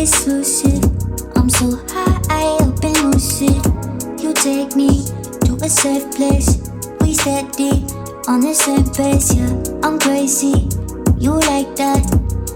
exclusive. I'm so high up and lucid. You take me to a safe place. We steady on the same pace, yeah. I'm crazy, you like that.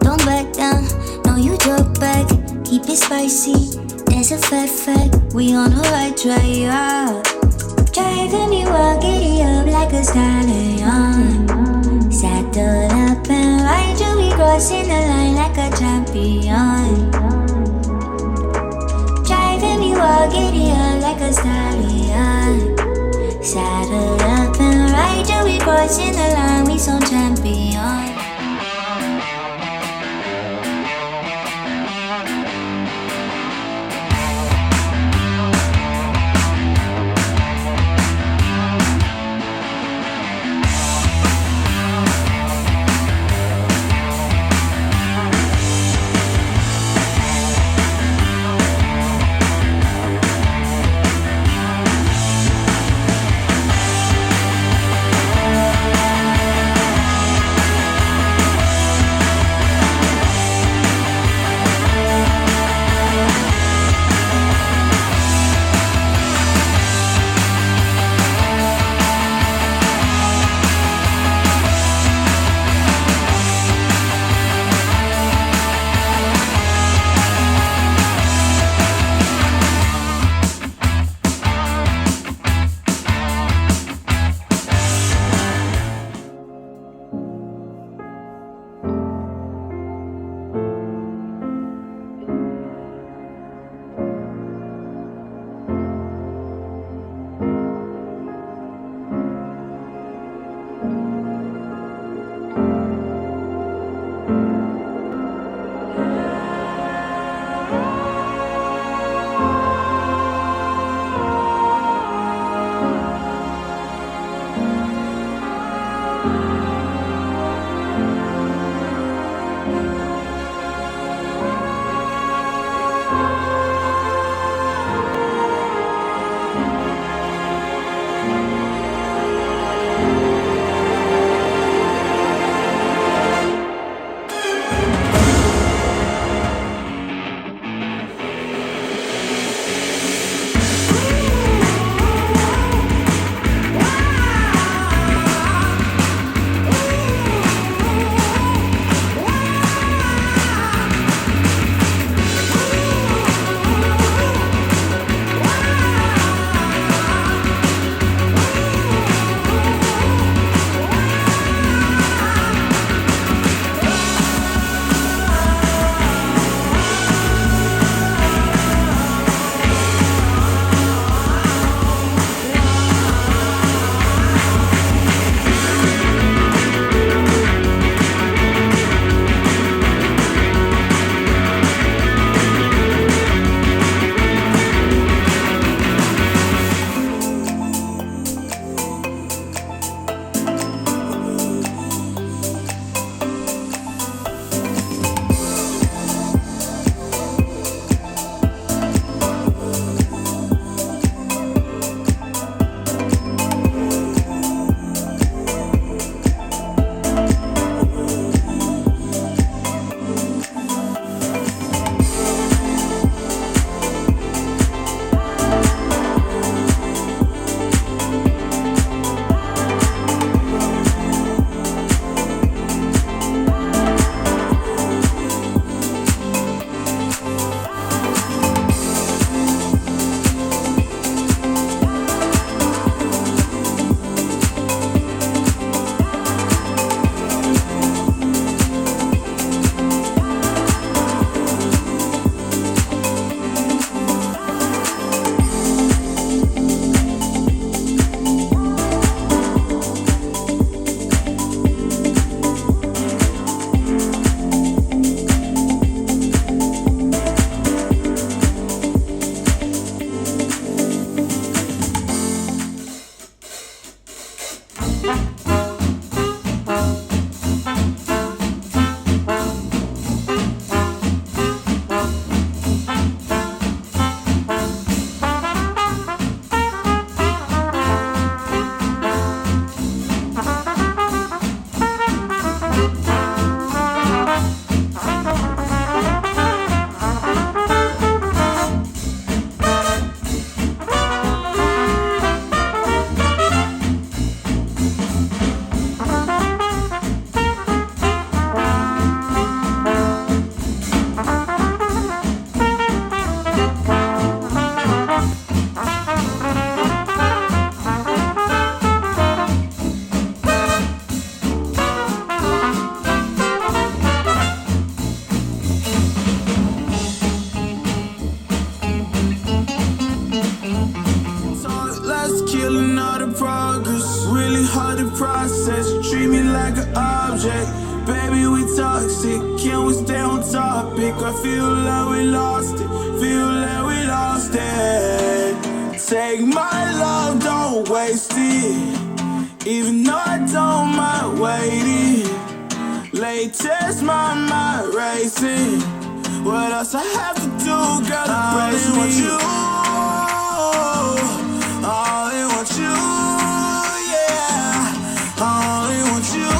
Don't back down, no you drop back. Keep it spicy, there's a fact. We on the right track, yeah. Driving me wild, giddy up like a stallion. Saddle up and ride you, we crossing the line like a champion. Driving me wild, giddy up like a stallion. Saddle up and ride you, we crossing the line, we some champion. like an object. Baby, we toxic, can we stay on topic? I feel like we lost it, feel like we lost it. Take my love, don't waste it. Even though I don't mind waiting. Latest, my mind racing. What else I have to do, girl, to praise me? Want you, I only want you, yeah. I only want you,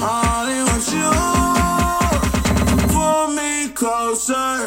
I only want you. Pull me closer.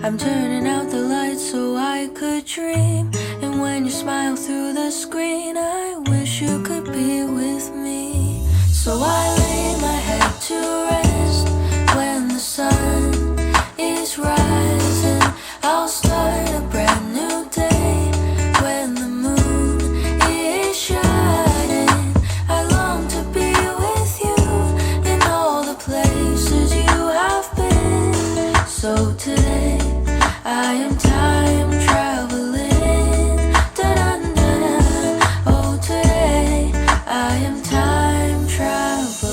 I'm turning out the lights so I could dream. And when you smile through the screen, I wish you could be with me. So I lay my head to rest. When the sun is rising, I'll start a brand new day. When the moon is shining, I long to be with you in all the places you have been. So today I am time traveling. Da-da-da-da. Oh, today I am time traveling.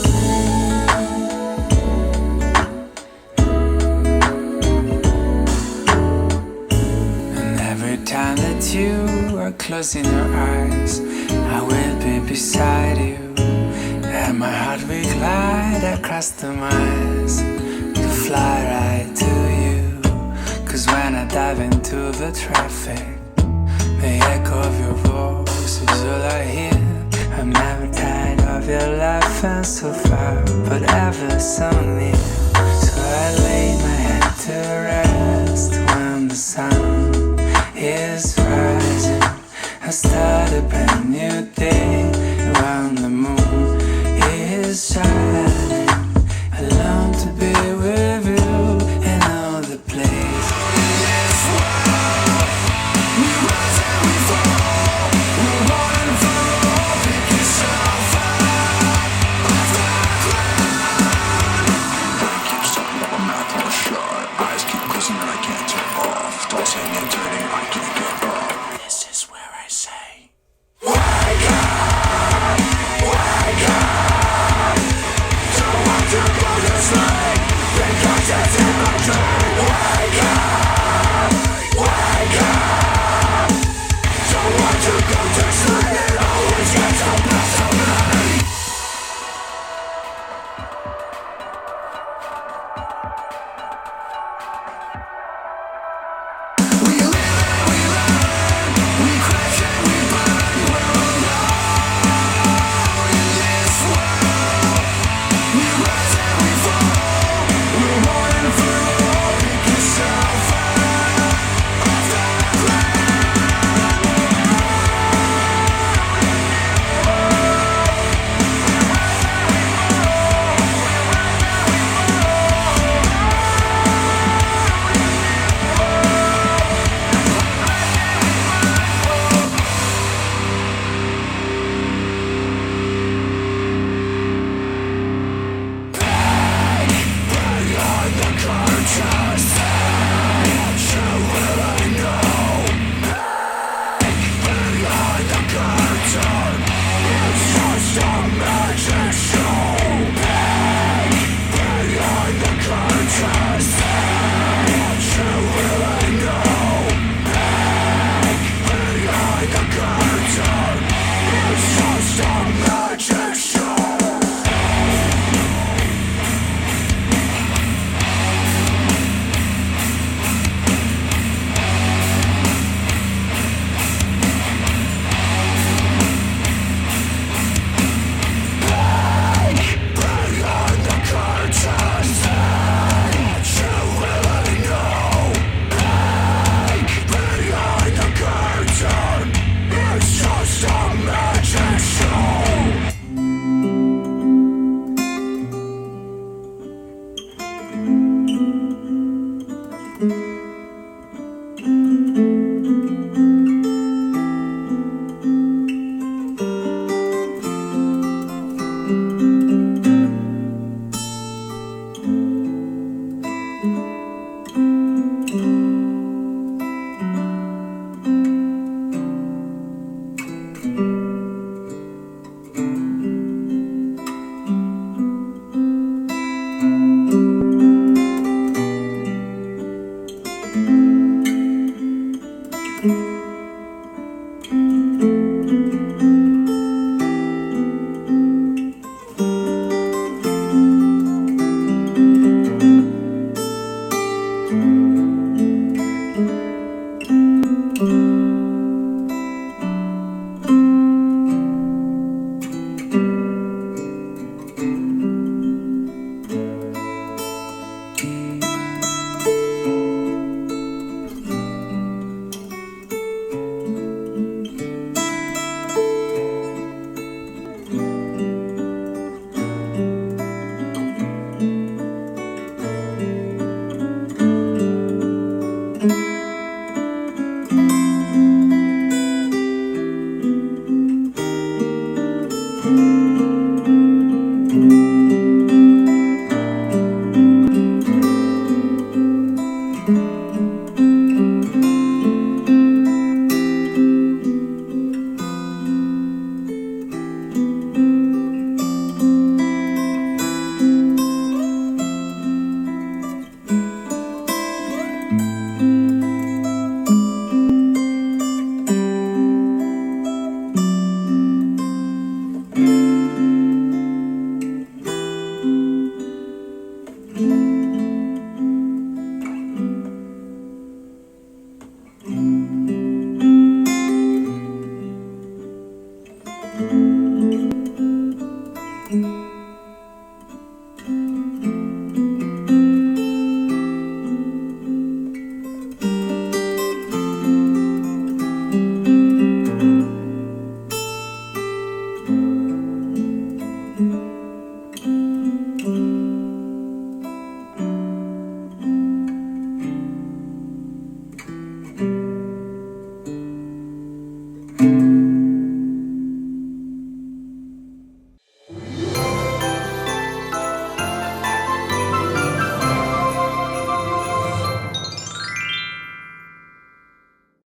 time that you are closing your eyes, I will be beside you, and my heart will glide across the miles to fly right to you. 'Cause when I dive into the traffic, the echo of your voice is all I hear. I'm never tired of your laugh and so far, but ever so near. So I lay my head to rest when the sun is rising. I start a brand new day when the moon is shining. I long to be with you in all the place. This world, we rise and we fall. We're one and for all. Pick yourself up off the ground. Brain keeps talking, but my mouth won't shut. Eyes keep closing and I can't turn off. Tossing and turning, I can't get off. This is where I say, wake up. you.